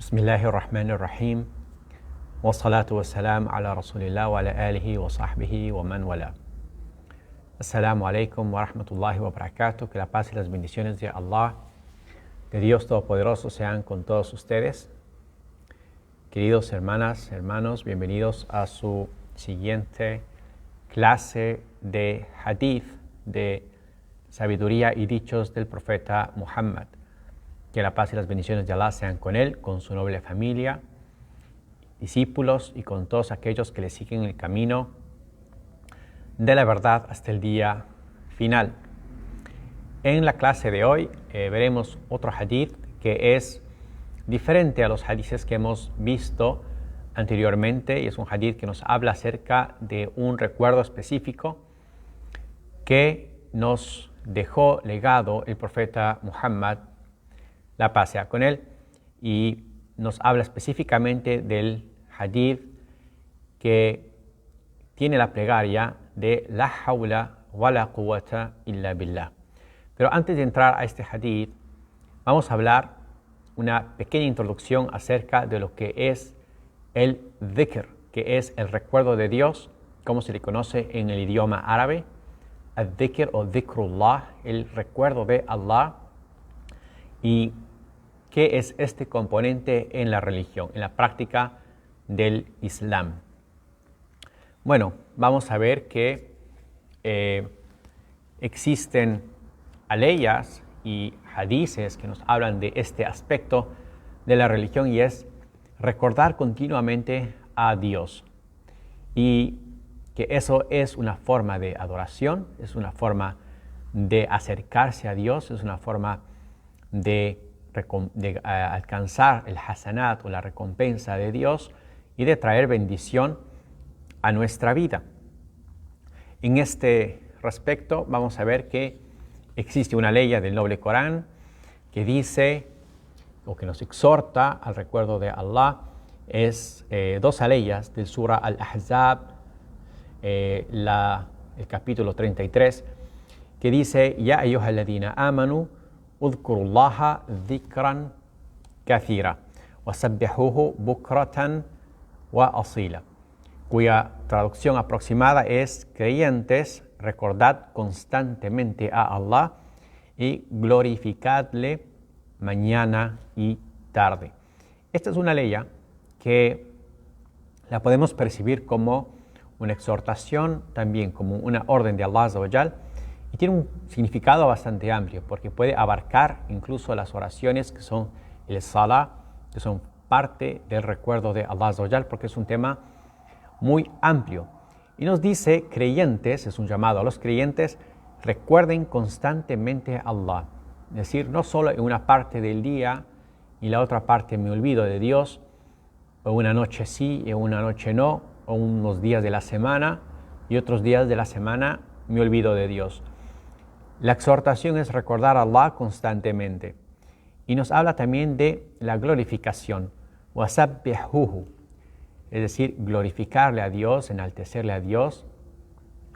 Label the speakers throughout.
Speaker 1: Bismillahirrahmanirrahim. Wassalatu wassalam ala rasulillah wa ala alihi wa sahbihi wa man wala. Assalamu alaikum wa rahmatullahi wa barakatuh. Que la paz y las bendiciones de Allah, de Dios Todopoderoso, sean con todos ustedes. Queridos hermanas, hermanos, bienvenidos a su siguiente clase de hadith, de sabiduría y dichos del profeta Muhammad. Que la paz y las bendiciones de Allah sean con él, con su noble familia, discípulos y con todos aquellos que le siguen el camino de la verdad hasta el día final. En la clase de hoy veremos otro hadith que es diferente a los hadiths que hemos visto anteriormente, y es un hadith que nos habla acerca de un recuerdo específico que nos dejó legado el profeta Muhammad, la paz sea con él, y nos habla específicamente del hadith que tiene la plegaria de la hawla wa la quwwata illa billah. Pero antes de entrar a este hadith, vamos a hablar una pequeña introducción acerca de lo que es el dhikr, que es el recuerdo de Dios, como se le conoce en el idioma árabe, el dhikr o dhikrullah, el recuerdo de Allah, y qué es este componente en la religión, en la práctica del Islam. Bueno, vamos a ver que existen aleyas y hadices que nos hablan de este aspecto de la religión, y es recordar continuamente a Dios, y que eso es una forma de adoración, es una forma de acercarse a Dios, es una forma de alcanzar el hasanat o la recompensa de Dios y de traer bendición a nuestra vida. En este respecto vamos a ver que existe una ley del noble Corán que dice o que nos exhorta al recuerdo de Allah. Es dos aleyas del Surah Al-Ahzab, el capítulo 33, que dice: Ya ayyuhalladhina amanu udhkurullaha dhikran kathira wasabbihuhu bukratan wa asila, cuya traducción aproximada es: creyentes, recordad constantemente a Allah y glorificadle mañana y tarde. Esta es una ley que la podemos percibir como una exhortación, también como una orden de Allah Azza wa Jal, y tiene un significado bastante amplio, porque puede abarcar incluso las oraciones que son el salah, que son parte del recuerdo de Allah Azza wa Jal, porque es un tema muy amplio. Y nos dice: creyentes, es un llamado a los creyentes, recuerden constantemente a Allah. Es decir, no solo en una parte del día y la otra parte me olvido de Dios, o una noche sí y una noche no, o unos días de la semana y otros días de la semana me olvido de Dios. La exhortación es recordar a Allah constantemente. Y nos habla también de la glorificación, wasabbihuhu, es decir, glorificarle a Dios, enaltecerle a Dios,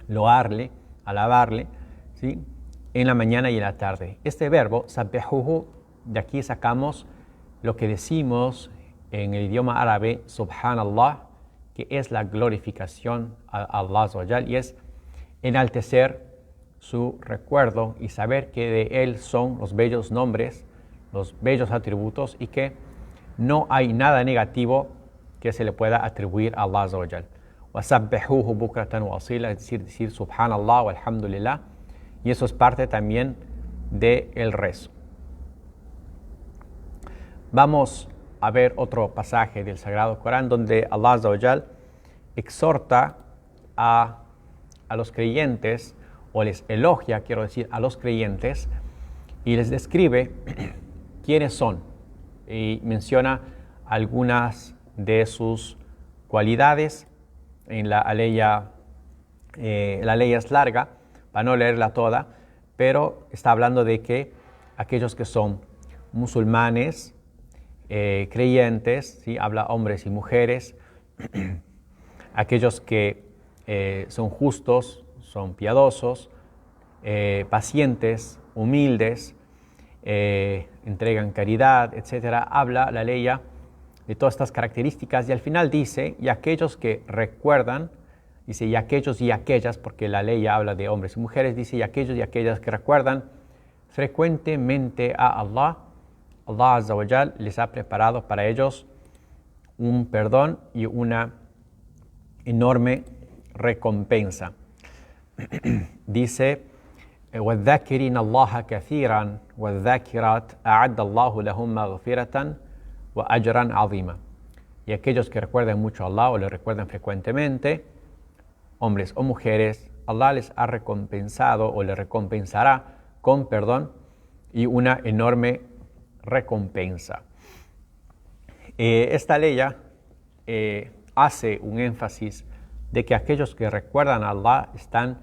Speaker 1: loarle, alabarle, ¿sí?, en la mañana y en la tarde. Este verbo, sabbihuhu, de aquí sacamos lo que decimos en el idioma árabe, subhanallah, que es la glorificación a Allah Azza wa Jal, y es enaltecer su recuerdo y saber que de Él son los bellos nombres, los bellos atributos, y que no hay nada negativo que se le pueda atribuir a Allah Azza wa Jal. وَسَبِّحُوهُ بُكْرَةً وَأَصِيلًا, es decir subhanallah wa alhamdulillah, y eso es parte también del rezo. Vamos a ver otro pasaje del Sagrado Corán donde Allah Azza wa Jal exhorta a los creyentes, o les elogia, quiero decir, a los creyentes, y les describe quiénes son, y menciona algunas de sus cualidades. En la aleya es larga, para no leerla toda, pero está hablando de que aquellos que son musulmanes, creyentes, ¿sí?, habla hombres y mujeres, aquellos que son justos, son piadosos, pacientes, humildes, entregan caridad, etc. Habla la ley de todas estas características, y al final dice, y aquellos que recuerdan, dice, y aquellos y aquellas, porque la ley habla de hombres y mujeres, dice, y aquellos y aquellas que recuerdan frecuentemente a Allah, Allah Azza wa Jal les ha preparado para ellos un perdón y una enorme recompensa. Dice, وَالذَّاكِرِينَ اللَّهَ كَثِيرًا وَالذَّاكِرَاتِ أَعَدَّ اللَّهُ لَهُمْ مَغْفِرَةً وَأَجْرًا عَظِيمًا. Y aquellos que recuerdan mucho a Allah o le recuerdan frecuentemente, hombres o mujeres, Allah les ha recompensado o le recompensará con perdón y una enorme recompensa. Esta ley hace un énfasis de que aquellos que recuerdan a Allah están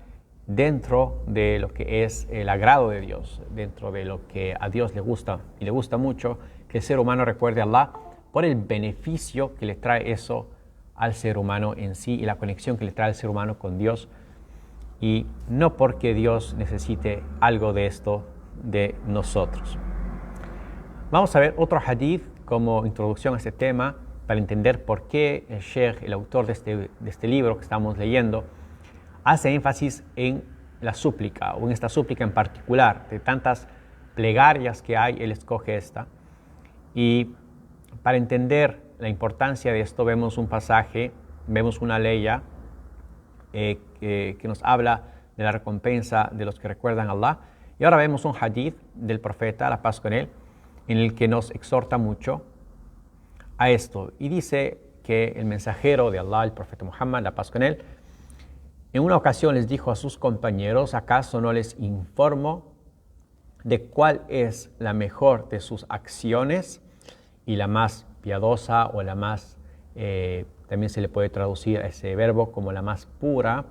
Speaker 1: dentro de lo que es el agrado de Dios, dentro de lo que a Dios le gusta, y le gusta mucho que el ser humano recuerde a Allah por el beneficio que le trae eso al ser humano en sí y la conexión que le trae al ser humano con Dios, y no porque Dios necesite algo de esto de nosotros. Vamos a ver otro hadith como introducción a este tema para entender por qué el Sheikh, el autor de este libro que estamos leyendo, hace énfasis en la súplica, o en esta súplica en particular. De tantas plegarias que hay, él escoge esta. Y para entender la importancia de esto, vemos un pasaje, vemos una ley que nos habla de la recompensa de los que recuerdan a Allah. Y ahora vemos un hadith del profeta, la paz con él, en el que nos exhorta mucho a esto. Y dice que el mensajero de Allah, el profeta Muhammad, la paz con él, en una ocasión les dijo a sus compañeros, ¿acaso no les informo de cuál es la mejor de sus acciones y la más piadosa, o la más, también se le puede traducir a ese verbo como la más pura,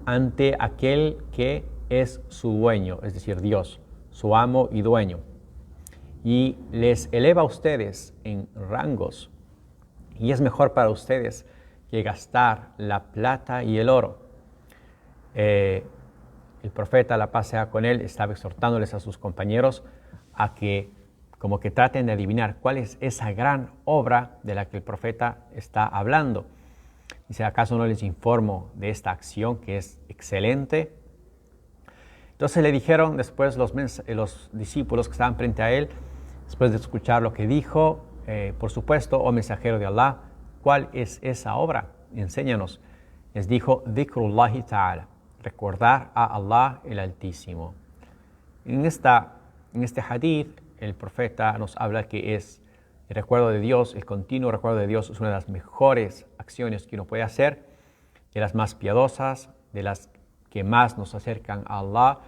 Speaker 1: ante aquel que es su dueño, es decir, Dios, su amo y dueño, y les eleva a ustedes en rangos, y es mejor para ustedes que gastar la plata y el oro? El profeta, la paz sea con él, estaba exhortándoles a sus compañeros a que como que traten de adivinar cuál es esa gran obra de la que el profeta está hablando. Dice, ¿acaso no les informo de esta acción que es excelente? Entonces le dijeron después los discípulos que estaban frente a él, después de escuchar lo que dijo, por supuesto, oh mensajero de Allah, ¿cuál es esa obra? Enséñanos. Les dijo, Dhikrullahi ta'ala, recordar a Allah el Altísimo. En este hadith, el profeta nos habla que es el recuerdo de Dios, el continuo recuerdo de Dios es una de las mejores acciones que uno puede hacer, de las más piadosas, de las que más nos acercan a Allah,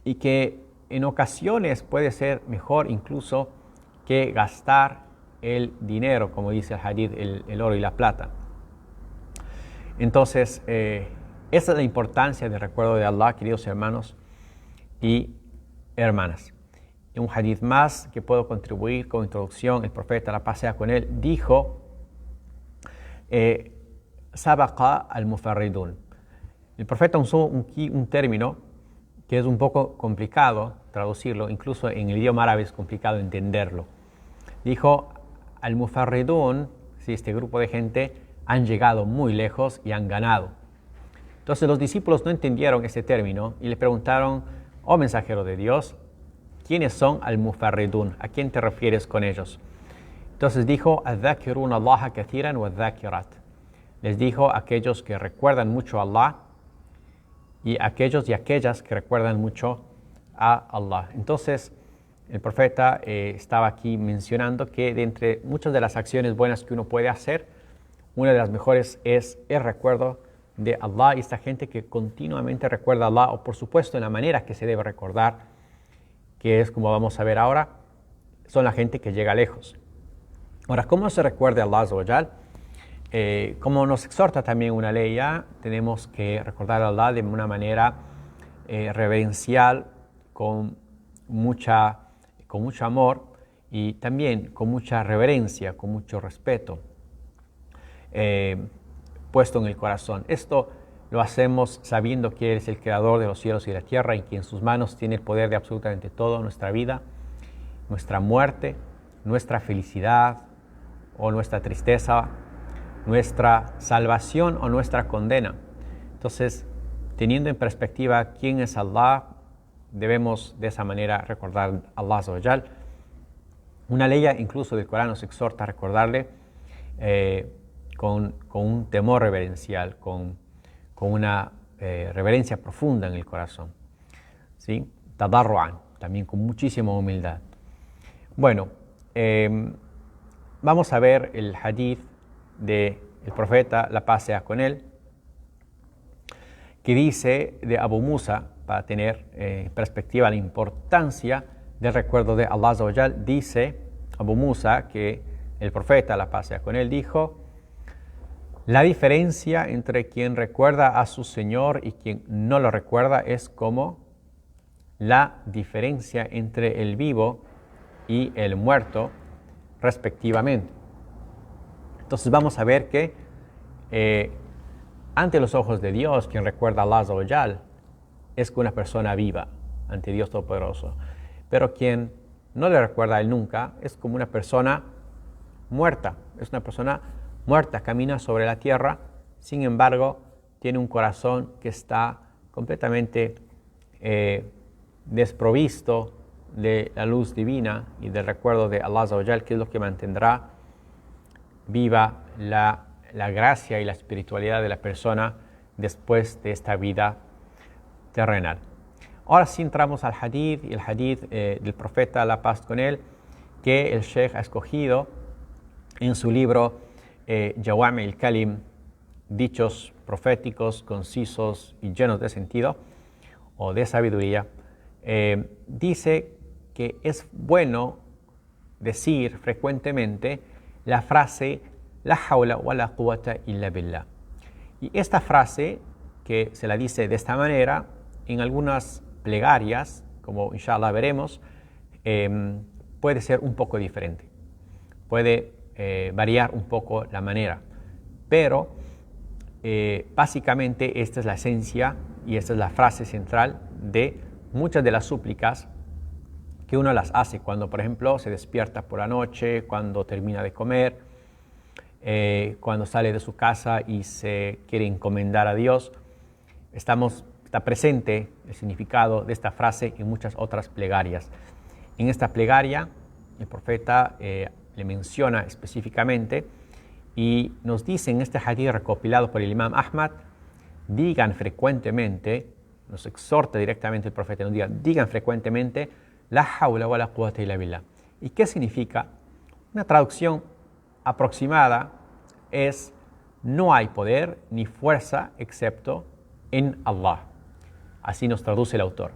Speaker 1: y que en ocasiones puede ser mejor incluso que gastar el dinero, como dice el hadith, el oro y la plata. Entonces, esa es la importancia del recuerdo de Allah, queridos hermanos y hermanas. En un hadith más que puedo contribuir como introducción, el profeta, la paz sea con él, dijo, Sabaqa al-Mufarridun. El profeta usó un término que es un poco complicado traducirlo, incluso en el idioma árabe es complicado entenderlo. Dijo, al-Mufarridun, si este grupo de gente han llegado muy lejos y han ganado. Entonces los discípulos no entendieron ese término y le preguntaron, oh mensajero de Dios, ¿quiénes son al-Mufarridun? ¿A quién te refieres con ellos? Entonces dijo, al-Dhakirun Allah kathiran wa al-Dhakirat. Les dijo aquellos que recuerdan mucho a Allah y aquellos y aquellas que recuerdan mucho a Allah. Entonces el profeta estaba aquí mencionando que de entre muchas de las acciones buenas que uno puede hacer, una de las mejores es el recuerdo de Allah, y esta gente que continuamente recuerda a Allah, o por supuesto en la manera que se debe recordar, que es como vamos a ver ahora, son la gente que llega lejos. Ahora, ¿cómo se recuerda a Allah Azza wa Jal? Como nos exhorta también una ley, tenemos que recordar a Allah de una manera reverencial, con mucho amor y también con mucha reverencia, con mucho respeto puesto en el corazón. Esto lo hacemos sabiendo que Él es el creador de los cielos y de la tierra y que en sus manos tiene el poder de absolutamente todo, nuestra vida, nuestra muerte, nuestra felicidad o nuestra tristeza, nuestra salvación o nuestra condena. Entonces, teniendo en perspectiva quién es Allah, debemos de esa manera recordar a Allah Azza wa Jal. Una ley incluso del Corán nos exhorta a recordarle con un temor reverencial, con una reverencia profunda en el corazón, ¿sí? Tadarruan, también con muchísima humildad. Bueno, vamos a ver el hadith del profeta, la paz sea con él, que dice de Abu Musa, para tener en perspectiva la importancia del recuerdo de Allah Azza wa Jal. Dice Abu Musa que el profeta, la paz sea con él, dijo: la diferencia entre quien recuerda a su Señor y quien no lo recuerda es como la diferencia entre el vivo y el muerto, respectivamente. Entonces vamos a ver que ante los ojos de Dios, quien recuerda a Allah Azza wa Jal es una persona viva ante Dios Todopoderoso. Pero quien no le recuerda a Él nunca es como una persona muerta. Es una persona muerta, camina sobre la tierra, sin embargo, tiene un corazón que está completamente desprovisto de la luz divina y del recuerdo de Allah Azza wa Jal, que es lo que mantendrá viva la gracia y la espiritualidad de la persona después de esta vida terrenal. Ahora sí entramos al hadith, y el hadith del profeta, la paz con él, que el Sheikh ha escogido en su libro Jawami al-Kalim, dichos proféticos, concisos y llenos de sentido o de sabiduría. Dice que es bueno decir frecuentemente la frase la hawla wa la quwwata illa billah. Y esta frase, que se la dice de esta manera en algunas plegarias, como inshallah veremos, puede ser un poco diferente, puede variar un poco la manera, pero básicamente esta es la esencia y esta es la frase central de muchas de las súplicas que uno las hace cuando, por ejemplo, se despierta por la noche, cuando termina de comer, cuando sale de su casa y se quiere encomendar a Dios. Está presente el significado de esta frase en muchas otras plegarias. En esta plegaria, el profeta le menciona específicamente y nos dice en este hadith recopilado por el Imam Ahmad: digan frecuentemente, nos exhorta directamente el profeta, nos digan frecuentemente la hawla wa la quwwata illa billah. ¿Y qué significa? Una traducción aproximada es: no hay poder ni fuerza excepto en Allah. Así nos traduce el autor.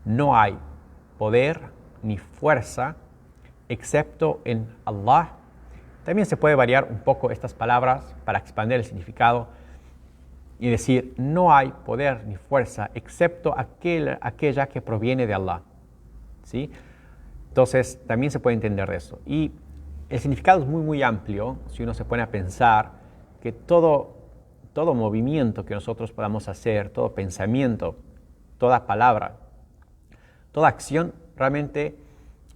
Speaker 1: No hay poder ni fuerza excepto en Allah. También se puede variar un poco estas palabras para expandir el significado y decir: no hay poder ni fuerza excepto aquella que proviene de Allah. ¿Sí? Entonces también se puede entender de eso. Y el significado es muy amplio si uno se pone a pensar que todo movimiento que nosotros podamos hacer, todo pensamiento, toda palabra, toda acción realmente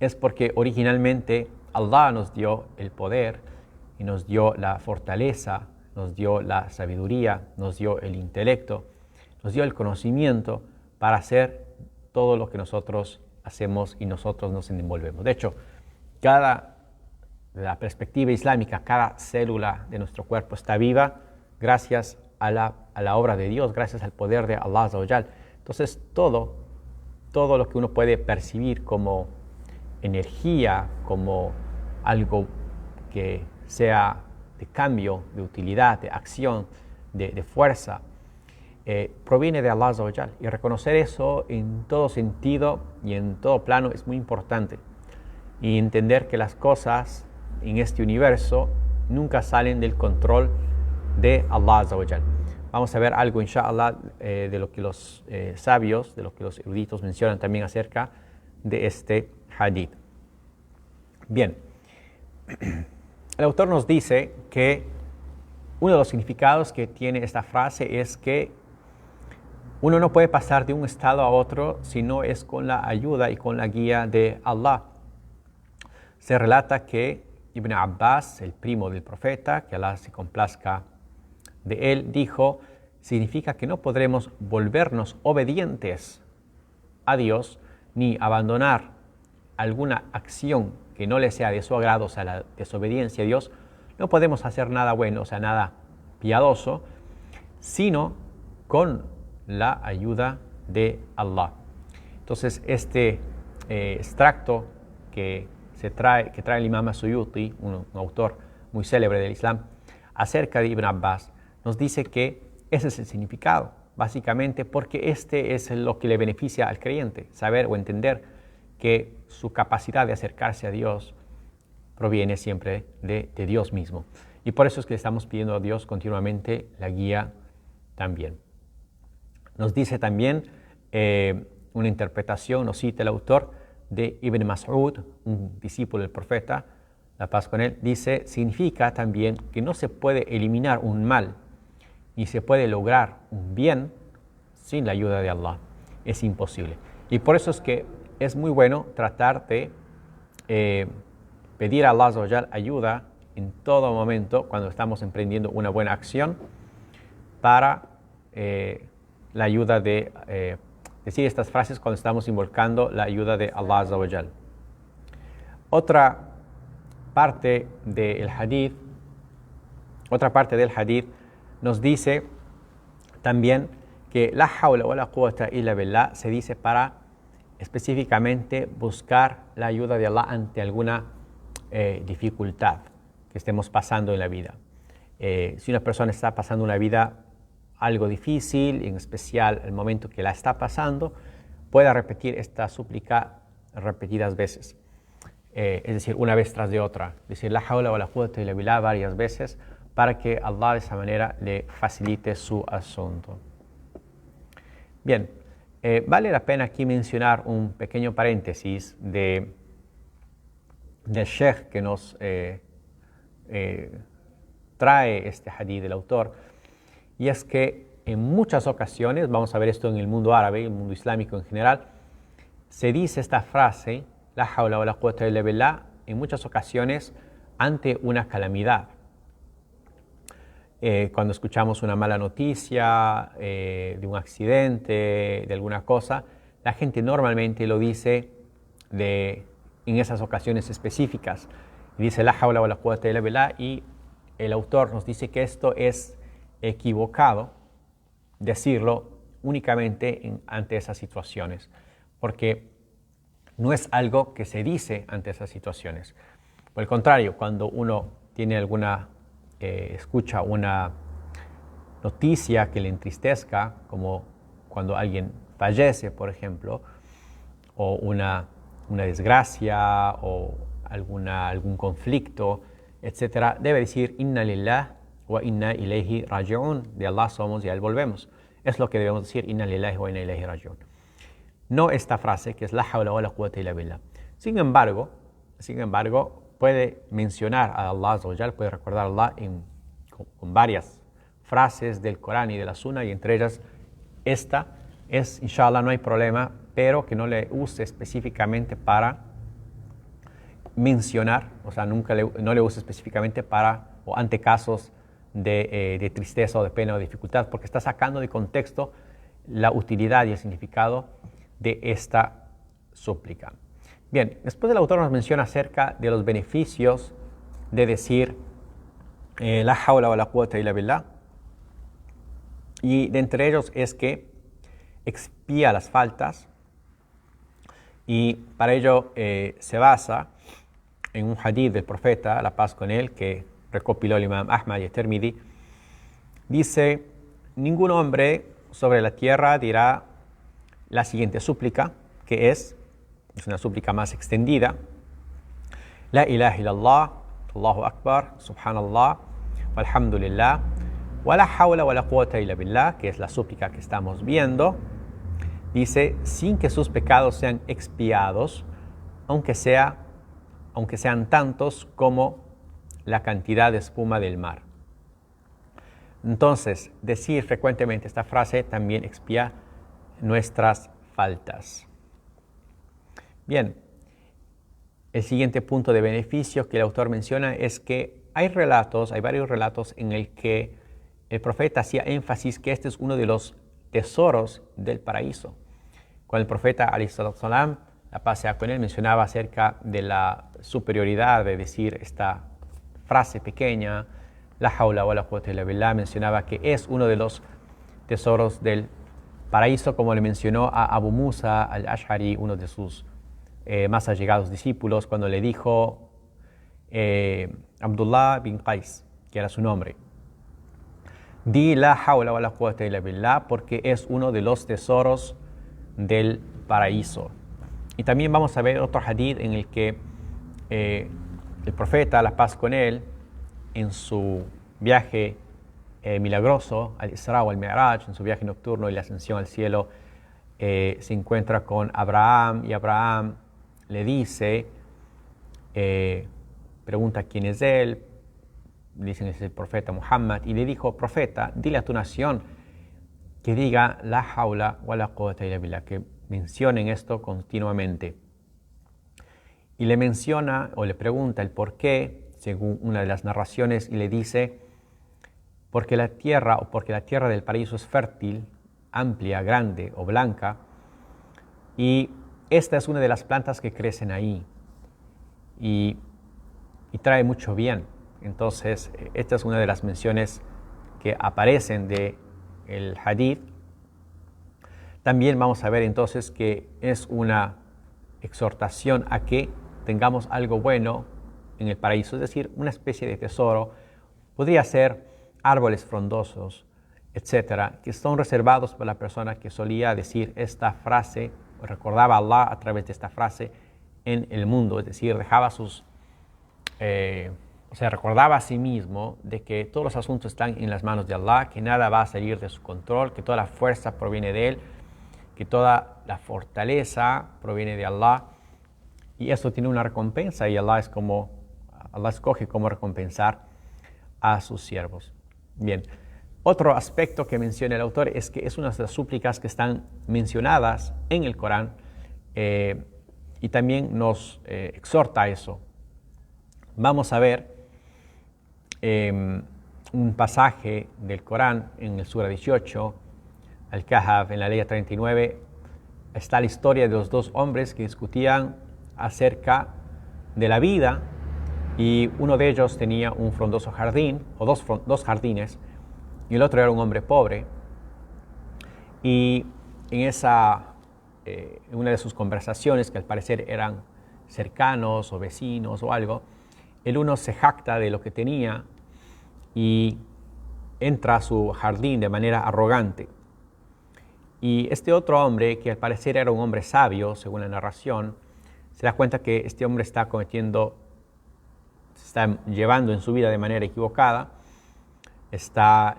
Speaker 1: es porque originalmente Allah nos dio el poder y nos dio la fortaleza, nos dio la sabiduría, nos dio el intelecto, nos dio el conocimiento para hacer todo lo que nosotros hacemos y nosotros nos envolvemos. De hecho, de la perspectiva islámica, cada célula de nuestro cuerpo está viva gracias a la obra de Dios, gracias al poder de Allah Azza wa Jal. Entonces, todo lo que uno puede percibir como energía, como algo que sea de cambio, de utilidad, de acción, de fuerza, proviene de Allah Azza wa Jal. Y reconocer eso en todo sentido y en todo plano es muy importante. Y entender que las cosas en este universo nunca salen del control de Allah Azza wa Jal. Vamos a ver algo, inshallah, de lo que los sabios, de lo que los eruditos mencionan también acerca de este hadith. Bien, el autor nos dice que uno de los significados que tiene esta frase es que uno no puede pasar de un estado a otro si no es con la ayuda y con la guía de Allah. Se relata que Ibn Abbas, el primo del profeta, que Allah se complazca de él, dijo: significa que no podremos volvernos obedientes a Dios ni abandonar alguna acción que no le sea de su agrado, o sea, la desobediencia a Dios. No podemos hacer nada bueno, o sea, nada piadoso, sino con la ayuda de Allah. Entonces, este extracto que trae el Imam Suyuti, un autor muy célebre del Islam, acerca de Ibn Abbas, nos dice que ese es el significado, básicamente porque este es lo que le beneficia al creyente, saber o entender que su capacidad de acercarse a Dios proviene siempre de Dios mismo. Y por eso es que le estamos pidiendo a Dios continuamente la guía también. Nos dice también una interpretación, nos cita el autor, de Ibn Mas'ud, un discípulo del profeta, la paz con él, dice: significa también que no se puede eliminar un mal ni se puede lograr un bien sin la ayuda de Allah. Es imposible. Y por eso es que es muy bueno tratar de pedir a Allah Azza wa Jal ayuda en todo momento cuando estamos emprendiendo una buena acción, para la ayuda de decir estas frases cuando estamos invocando la ayuda de Allah Azza wa Jal. Otra parte del hadith nos dice también que la hawla wa la quwwata illa billah se dice para específicamente buscar la ayuda de Allah ante alguna dificultad que estemos pasando en la vida. Si una persona está pasando una vida algo difícil, en especial el momento que la está pasando, pueda repetir esta súplica repetidas veces. Es decir, una vez tras de otra. Decir la hawla wa la quwwata illa billah varias veces para que Allah de esa manera le facilite su asunto. Bien, vale la pena aquí mencionar un pequeño paréntesis del sheikh que nos trae este hadith del autor, y es que en muchas ocasiones, vamos a ver esto en el mundo árabe, el mundo islámico en general, se dice esta frase, la hawla wa la quwwata illa billah, en muchas ocasiones ante una calamidad. Cuando escuchamos una mala noticia de un accidente, de alguna cosa, la gente normalmente lo dice en esas ocasiones específicas. Dice la hawla wa la quwwata illa billah, y el autor nos dice que esto es equivocado decirlo únicamente ante esas situaciones, porque no es algo que se dice ante esas situaciones. Por el contrario, cuando uno tiene escucha una noticia que le entristezca, como cuando alguien fallece, por ejemplo, o una desgracia o algún conflicto, etc., debe decir inna lillah wa inna ilayhi raji'un, de Allah somos y a Él volvemos. Es lo que debemos decir, inna lillahi wa inna ilayhi raji'un. No esta frase que es la hawla wa la quwwata illa billah. Sin embargo, puede mencionar a Allah Azza wa Jal, puede recordar a Allah con varias frases del Corán y de la Sunna, y entre ellas esta es, inshallah, no hay problema, pero que no le use específicamente para mencionar, o sea, no le use específicamente para o ante casos de tristeza o de pena o dificultad, porque está sacando de contexto la utilidad y el significado de esta súplica. Bien, después el autor nos menciona acerca de los beneficios de decir la hawla wa la quwwata illa billah, y de entre ellos es que expía las faltas, y para ello se basa en un hadith del profeta, la paz con él, que recopiló el Imam Ahmad y el Tirmidhi. Dice: ningún hombre sobre la tierra dirá la siguiente súplica, que es una súplica más extendida: la ilaha illallah, Allahu akbar, subhanallah, walhamdulillah, wa la hawla wa la quwwata illa billah, que es la súplica que estamos viendo. Dice, sin que sus pecados sean expiados, aunque sean tantos como la cantidad de espuma del mar. Entonces, decir frecuentemente esta frase también expía nuestras faltas. Bien, El siguiente punto de beneficio que el autor menciona es que hay varios relatos en el que el profeta hacía énfasis que este es uno de los tesoros del paraíso. Cuando el profeta ﷺ, la paz sea con él, mencionaba acerca de la superioridad de decir esta frase pequeña, la hawla wa la quwwata illa billah, mencionaba que es uno de los tesoros del paraíso, como le mencionó a Abu Musa al-Ash'ari, uno de sus más allegados discípulos, cuando le dijo Abdullah bin Qais, que era su nombre: di la hawla wa la quwwata illa billah, porque es uno de los tesoros del paraíso. Y también vamos a ver otro hadith en el que el profeta, la paz con él, en su viaje milagroso al Isra o al Mi'raj, en su viaje nocturno y la ascensión al cielo, se encuentra con Abraham, y Abraham le dice, pregunta quién es él, dicen es el profeta Muhammad, y le dijo: profeta, dile a tu nación que diga la hawla wa la quwwata illa billah, que mencionen esto continuamente. Y le menciona o le pregunta el por qué, según una de las narraciones, y le dice: porque la tierra del paraíso es fértil, amplia, grande o blanca, y esta es una de las plantas que crecen ahí y trae mucho bien. Entonces, esta es una de las menciones que aparecen de el hadith. También vamos a ver entonces que es una exhortación a que tengamos algo bueno en el paraíso, es decir, una especie de tesoro. Podría ser árboles frondosos, etcétera, que son reservados por la persona que solía decir esta frase, o recordaba a Allah a través de esta frase en el mundo, es decir, dejaba recordaba a sí mismo de que todos los asuntos están en las manos de Allah, que nada va a salir de su control, que toda la fuerza proviene de Él, que toda la fortaleza proviene de Allah, y esto tiene una recompensa, y Allah escoge cómo recompensar a sus siervos. Bien, otro aspecto que menciona el autor es que es una de las súplicas que están mencionadas en el Corán, y también nos exhorta a eso. Vamos a ver un pasaje del Corán en el Sura 18, Al-Kahf, en la ley 39, está la historia de los dos hombres que discutían acerca de la vida, y uno de ellos tenía un frondoso jardín, o dos jardines, y el otro era un hombre pobre. Y en una de sus conversaciones, que al parecer eran cercanos o vecinos o algo, el uno se jacta de lo que tenía y entra a su jardín de manera arrogante. Y este otro hombre, que al parecer era un hombre sabio, según la narración, se da cuenta que este hombre se está llevando en su vida de manera equivocada, está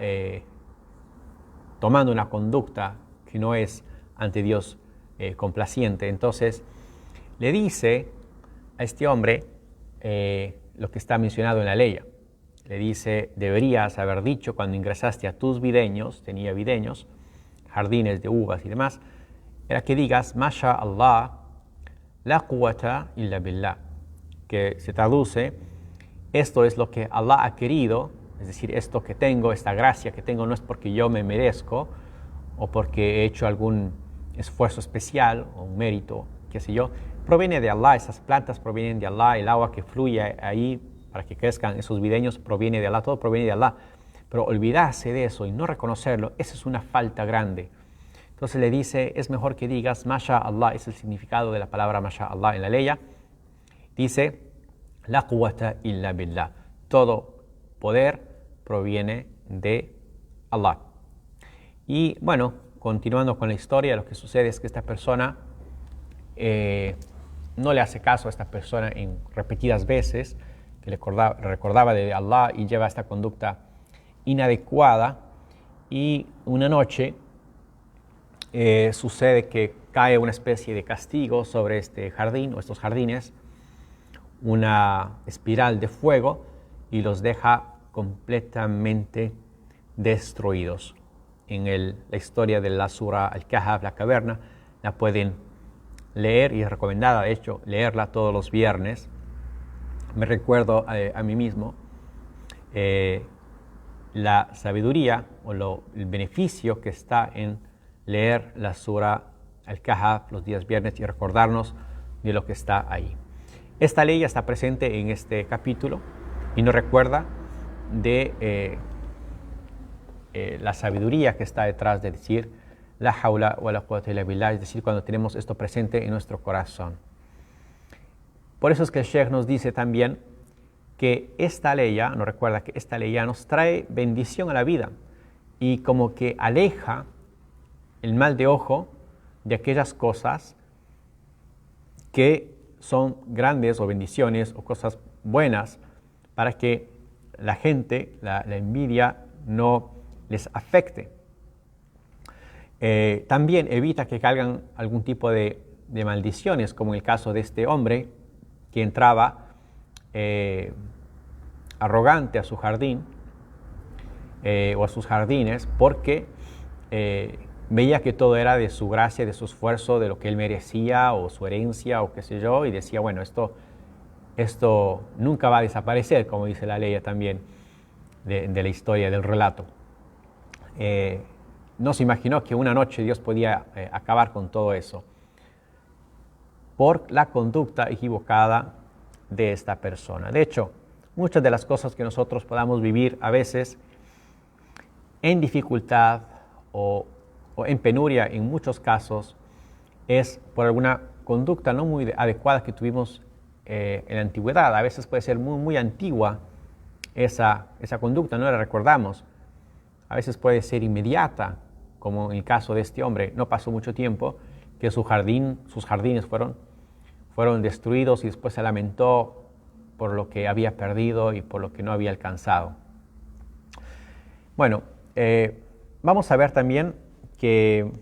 Speaker 1: tomando una conducta que no es ante Dios complaciente. Entonces le dice a este hombre lo que está mencionado en la ley. Le dice: deberías haber dicho cuando ingresaste a tus videños, tenía videños, jardines de uvas y demás, era que digas Masha Allah, la quwwata illa billah, que se traduce: esto es lo que Allah ha querido, es decir, esto que tengo, esta gracia que tengo, no es porque yo me merezco o porque he hecho algún esfuerzo especial o un mérito, qué sé yo, proviene de Allah. Esas plantas provienen de Allah, el agua que fluye ahí para que crezcan esos videños proviene de Allah, todo proviene de Allah. Pero olvidarse de eso y no reconocerlo, esa es una falta grande. Entonces le dice: es mejor que digas Masha Allah, es el significado de la palabra Masha Allah en la ley. Dice: la quwwata illa billah, todo poder proviene de Allah. Y bueno, continuando con la historia, lo que sucede es que esta persona no le hace caso a esta persona en repetidas veces, que le recordaba de Allah, y lleva esta conducta inadecuada. Y una noche sucede que cae una especie de castigo sobre este jardín o estos jardines, una espiral de fuego, y los deja completamente destruidos. En la historia de la Sura Al-Kahf, la caverna, la pueden leer, y es recomendada, de hecho, leerla todos los viernes. Me recuerdo a mí mismo la sabiduría o el beneficio que está en leer la Sura Al-Kahf los días viernes y recordarnos de lo que está ahí. Esta ley ya está presente en este capítulo y nos recuerda de la sabiduría que está detrás de decir la hawla wa la quwwata illa billah, es decir, cuando tenemos esto presente en nuestro corazón. Por eso es que el Sheikh nos dice también que esta ley nos recuerda que esta ley nos trae bendición a la vida y como que aleja el mal de ojo de aquellas cosas que son grandes o bendiciones o cosas buenas para que la gente, la envidia no les afecte. También evita que caigan algún tipo de maldiciones, como en el caso de este hombre que entraba arrogante a su jardín o a sus jardines porque veía que todo era de su gracia, de su esfuerzo, de lo que él merecía o su herencia o qué sé yo, y decía, bueno, esto nunca va a desaparecer, como dice la ley también de la historia, del relato. No se imaginó que una noche Dios podía acabar con todo eso por la conducta equivocada de esta persona. De hecho, muchas de las cosas que nosotros podamos vivir a veces en dificultad o en penuria en muchos casos es por alguna conducta no muy adecuada que tuvimos en la antigüedad. A veces puede ser muy antigua esa conducta, no la recordamos. A veces puede ser inmediata, como en el caso de este hombre. No pasó mucho tiempo que sus jardines fueron destruidos y después se lamentó por lo que había perdido y por lo que no había alcanzado. Bueno, vamos a ver también que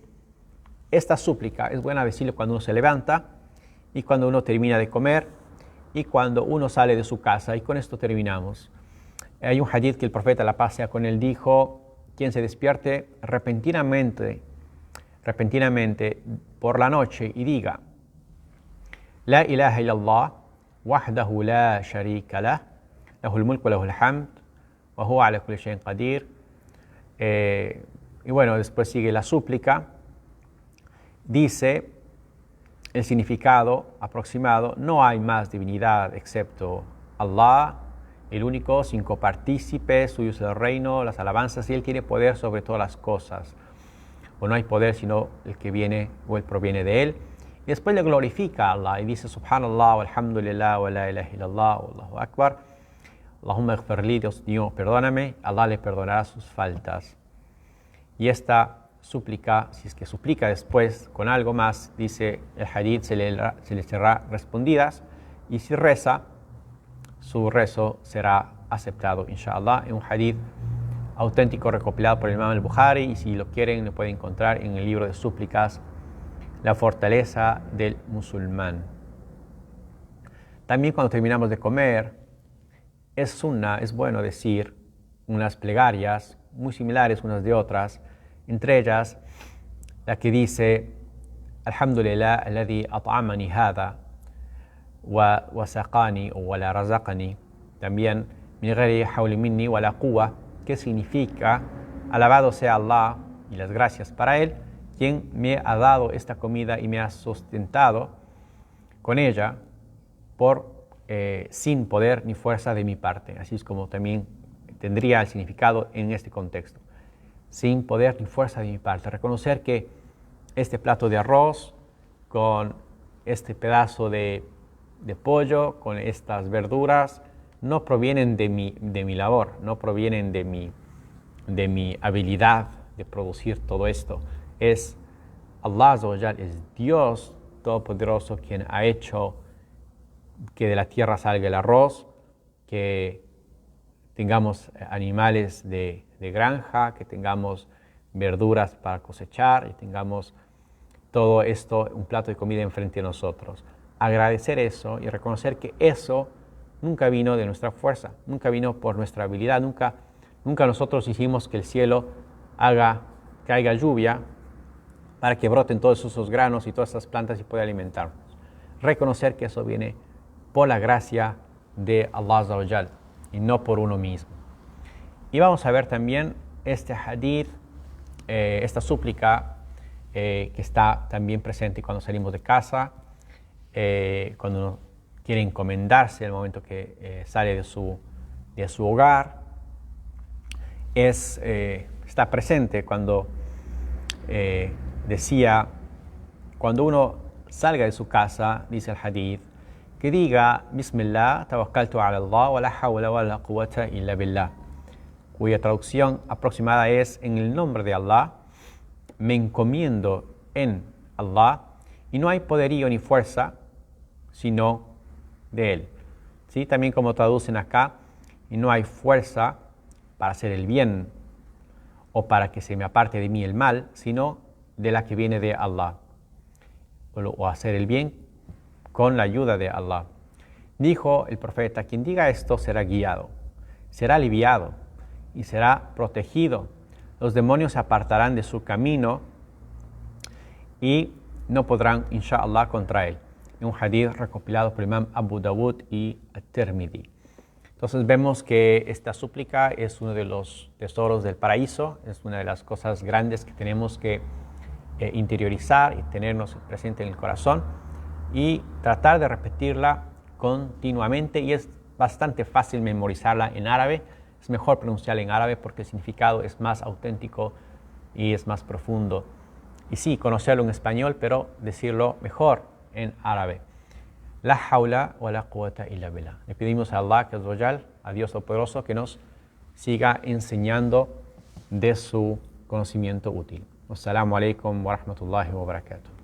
Speaker 1: esta súplica es buena decirlo cuando uno se levanta y cuando uno termina de comer y cuando uno sale de su casa, y con esto terminamos. Hay un hadith que el profeta, la paz sea con él, dijo: quien se despierte repentinamente por la noche y diga la ilaha illallah wahdahu la sharika lah lahul mulk wa lahul hamd wa huwa ala kulli shay'in qadir. Y bueno, después sigue la súplica. Dice el significado aproximado: no hay más divinidad excepto Allah, el único, sin copartícipe, suyo es el reino, las alabanzas, y Él tiene poder sobre todas las cosas. O no hay poder sino el que viene o el proviene de Él. Y después le glorifica a Allah y dice: Subhanallah, walhamdulillah, wa la ilaha illallah, wallahu akbar. Allahumma ighfirli, Dios mío, perdóname. Allah le perdonará sus faltas. Y esta súplica, si es que suplica después con algo más, dice el hadith, se le será respondidas. Y si reza, su rezo será aceptado, inshallah. Es un hadith auténtico recopilado por el Imam al-Bukhari, y si lo quieren lo pueden encontrar en el libro de súplicas, La fortaleza del musulmán. También cuando terminamos de comer, es bueno decir unas plegarias muy similares unas de otras, entre ellas la que dice: Alhamdulillah alladhi at'amani hadha wa saqani wa la razaqani. También min ghairi hawli minni wa la quwwa, que significa: alabado sea Allah y las gracias para Él, quien me ha dado esta comida y me ha sustentado con ella sin poder ni fuerza de mi parte. Así es como también tendría el significado en este contexto: sin poder ni fuerza de mi parte. Reconocer que este plato de arroz con este pedazo de pollo, con estas verduras, no provienen de mi labor, no provienen de mi habilidad de producir todo esto. Es Allah Azza wa Jal, es Dios Todopoderoso quien ha hecho que de la tierra salga el arroz, que tengamos animales de granja, que tengamos verduras para cosechar y tengamos todo esto, un plato de comida enfrente de nosotros. Agradecer eso y reconocer que eso nunca vino de nuestra fuerza, nunca vino por nuestra habilidad, nunca nosotros hicimos que el cielo caiga lluvia para que broten todos esos granos y todas esas plantas y pueda alimentarnos. Reconocer que eso viene por la gracia de Allah Azza wa Jal y no por uno mismo. Y vamos a ver también este hadith, esta súplica que está también presente cuando salimos de casa, cuando uno quiere encomendarse al momento que sale de su hogar. Está presente cuando decía, cuando uno salga de su casa, dice el hadith, que diga Bismillah, tawakkaltu ala Allah, wa la hawla wa la quwwata illa billah, cuya traducción aproximada es: en el nombre de Allah, me encomiendo en Allah, y no hay poderío ni fuerza sino de Él. ¿Sí? También como traducen acá, y no hay fuerza para hacer el bien o para que se me aparte de mí el mal, sino de la que viene de Allah, o hacer el bien con la ayuda de Allah. Dijo el profeta: quien diga esto será guiado, será aliviado y será protegido. Los demonios se apartarán de su camino y no podrán, inshallah, contra él. Un hadith recopilado por el Imam Abu Dawud y At-Tirmidhi. Entonces vemos que esta súplica es uno de los tesoros del paraíso, es una de las cosas grandes que tenemos que interiorizar y tenernos presente en el corazón y tratar de repetirla continuamente, y es bastante fácil memorizarla en árabe. Es mejor pronunciarla en árabe porque el significado es más auténtico y es más profundo. Y sí, conocerlo en español, pero decirlo mejor en árabe. La hawla wa la quwwata illa billah. Le pedimos a Allah, que es a Dios Todopoderoso, que nos siga enseñando de su conocimiento útil. Wassalamu alaikum wa rahmatullahi wa barakatuh.